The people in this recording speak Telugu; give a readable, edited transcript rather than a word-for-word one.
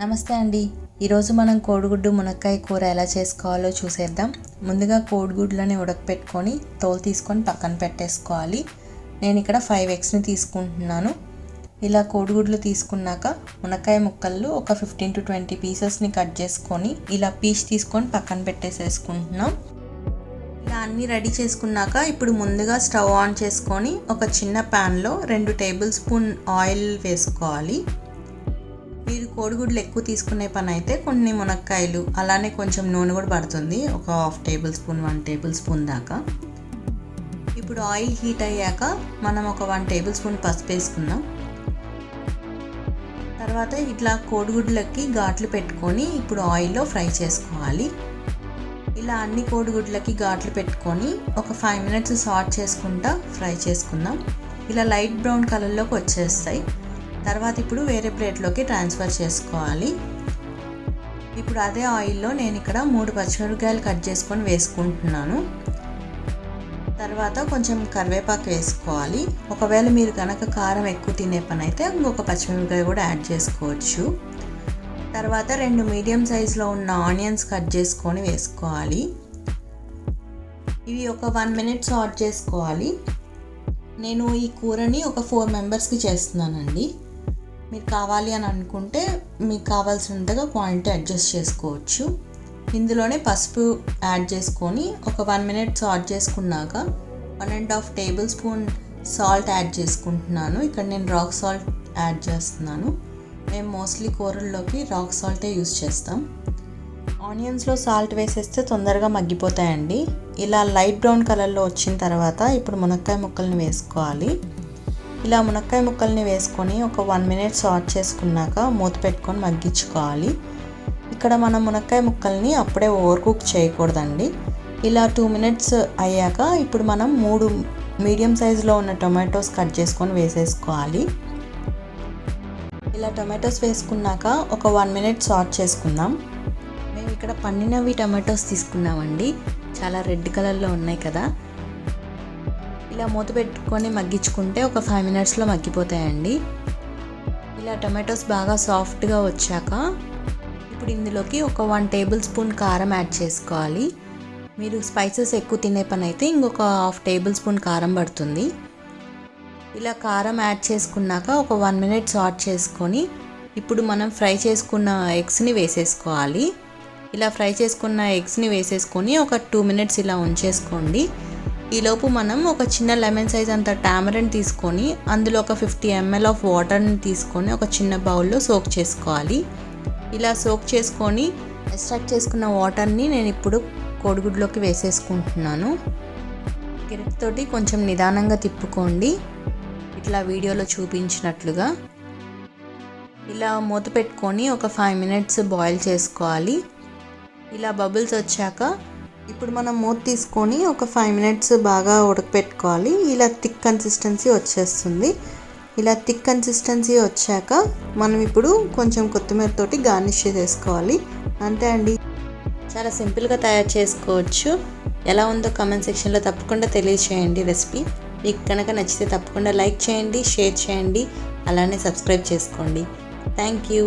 నమస్తే అండి. ఈరోజు మనం కోడిగుడ్డు మునక్కాయ కూర ఎలా చేసుకోవాలో చూసేద్దాం. ముందుగా కోడిగుడ్లని ఉడకపెట్టుకొని తోలు తీసుకొని పక్కన పెట్టేసుకోవాలి. నేను ఇక్కడ 5 eggsని తీసుకుంటున్నాను. ఇలా కోడిగుడ్లు తీసుకున్నాక మునక్కాయ ముక్కలు ఒక 15 to 20 పీసెస్ని కట్ చేసుకొని ఇలా పీస్ తీసుకొని పక్కన పెట్టేసేసుకుంటున్నాం. ఇలా అన్నీ రెడీ చేసుకున్నాక ఇప్పుడు ముందుగా స్టవ్ ఆన్ చేసుకొని ఒక చిన్న ప్యాన్లో 2 టేబుల్ స్పూన్ ఆయిల్ వేసుకోవాలి. మీరు కోడిగుడ్లు ఎక్కువ తీసుకునే పని అయితే కొన్ని మునక్కాయలు అలానే కొంచెం నూనె కూడా పడుతుంది, ఒక 1/2 టేబుల్ స్పూన్ 1 టేబుల్ స్పూన్ దాకా. ఇప్పుడు ఆయిల్ హీట్ అయ్యాక మనం ఒక 1 టేబుల్ స్పూన్ పసుపు వేసుకుందాం. తర్వాత ఇట్లా కోడిగుడ్లకి ఘాట్లు పెట్టుకొని ఇప్పుడు ఆయిల్లో ఫ్రై చేసుకోవాలి. ఇలా అన్ని కోడిగుడ్లకి ఘాట్లు పెట్టుకొని ఒక 5 minutes సాట్ చేసుకుంటా ఫ్రై చేసుకుందాం. ఇలా లైట్ బ్రౌన్ కలర్లోకి వచ్చేస్తాయి. తర్వాత ఇప్పుడు వేరే ప్లేట్లోకి ట్రాన్స్ఫర్ చేసుకోవాలి. ఇప్పుడు అదే ఆయిల్లో నేను ఇక్కడ 3 పచ్చిమిరపకాయలు కట్ చేసుకొని వేసుకుంటున్నాను. తర్వాత కొంచెం కరివేపాకు వేసుకోవాలి. ఒకవేళ మీరు కనుక కారం ఎక్కువ తినే పని అయితే ఇంకొక పచ్చిమిరపకాయ కూడా యాడ్ చేసుకోవచ్చు. తర్వాత 2 మీడియం సైజులో ఉన్న ఆనియన్స్ కట్ చేసుకొని వేసుకోవాలి. ఇవి ఒక 1 minute సాట్ చేసుకోవాలి. నేను ఈ కూరని ఒక 4 members చేస్తున్నానండి. మీరు కావాలి అని అనుకుంటే మీకు కావాల్సినంతగా క్వాంటిటీ అడ్జస్ట్ చేసుకోవచ్చు. ఇందులోనే పసుపు యాడ్ చేసుకొని ఒక 1 minute సాట్ చేసుకున్నాక 1.5 టేబుల్ స్పూన్ సాల్ట్ యాడ్ చేసుకుంటున్నాను. ఇక్కడ నేను రాక్ సాల్ట్ యాడ్ చేస్తున్నాను. మేము మోస్ట్లీ కూరల్లోకి రాక్ సాల్టే యూస్ చేస్తాం. ఆనియన్స్లో సాల్ట్ వేసేస్తే తొందరగా మగ్గిపోతాయండి. ఇలా లైట్ బ్రౌన్ కలర్లో వచ్చిన తర్వాత ఇప్పుడు మునక్కాయ ముక్కల్ని వేసుకోవాలి. ఇలా మునక్కాయ ముక్కల్ని వేసుకొని ఒక 1 minute సాట్ చేసుకున్నాక మూత పెట్టుకొని మగ్గించుకోవాలి. ఇక్కడ మనం మునక్కాయ ముక్కల్ని అప్పుడే ఓవర్ కుక్ చేయకూడదండి. ఇలా 2 minutes అయ్యాక ఇప్పుడు మనం 3 మీడియం సైజులో ఉన్న టొమాటోస్ కట్ చేసుకొని వేసేసుకోవాలి. ఇలా టొమాటోస్ వేసుకున్నాక ఒక 1 minute సాట్ చేసుకుందాం. మేము ఇక్కడ పండినవి టొమాటోస్ తీసుకున్నామండి. చాలా రెడ్ కలర్లో ఉన్నాయి కదా. ఇలా మూత పెట్టుకొని మగ్గించుకుంటే ఒక 5 minutesలో మగ్గిపోతాయండి. ఇలా టొమాటోస్ బాగా సాఫ్ట్గా వచ్చాక ఇప్పుడు ఇందులోకి ఒక 1 టేబుల్ స్పూన్ కారం యాడ్ చేసుకోవాలి. మీరు స్పైసెస్ ఎక్కువ తినే పని అయితే ఇంకొక 1/2 టేబుల్ స్పూన్ కారం పడుతుంది. ఇలా కారం యాడ్ చేసుకున్నాక ఒక 1 minute సాట్ చేసుకొని ఇప్పుడు మనం ఫ్రై చేసుకున్న ఎగ్స్ని వేసేసుకోవాలి. ఇలా ఫ్రై చేసుకున్న ఎగ్స్ని వేసేసుకొని ఒక 2 minutes ఇలా ఉంచేసుకోండి. ఈలోపు మనం ఒక చిన్న లెమన్ సైజ్ అంత టామరిన్ తీసుకొని అందులో ఒక 50 ml ఆఫ్ వాటర్ని తీసుకొని ఒక చిన్న బౌల్లో సోక్ చేసుకోవాలి. ఇలా సోక్ చేసుకొని ఎక్స్ట్రాక్ట్ చేసుకున్న వాటర్ని నేను ఇప్పుడు కోడిగుడ్లోకి వేసేసుకుంటున్నాను. గరిటెతోటి కొంచెం నిదానంగా తిప్పుకోండి, ఇట్లా వీడియోలో చూపించినట్లుగా. ఇలా మూత పెట్టుకొని ఒక 5 minutes బాయిల్ చేసుకోవాలి. ఇలా బబుల్స్ వచ్చాక ఇప్పుడు మనం మూత తీసుకొని ఒక 5 minutes బాగా ఉడకపెట్టుకోవాలి. ఇలా థిక్ కన్సిస్టెన్సీ వచ్చేస్తుంది. ఇలా థిక్ కన్సిస్టెన్సీ వచ్చాక మనం ఇప్పుడు కొంచెం కొత్తిమీరతోటి గార్నిష్ చేసేసుకోవాలి. అంతే అండి, చాలా సింపుల్గా తయారు చేసుకోవచ్చు. ఎలా ఉందో కామెంట్ సెక్షన్లో తప్పకుండా తెలియజేయండి. రెసిపీ మీకు కనుక నచ్చితే తప్పకుండా లైక్ చేయండి, షేర్ చేయండి, అలానే సబ్స్క్రైబ్ చేసుకోండి. Thank you.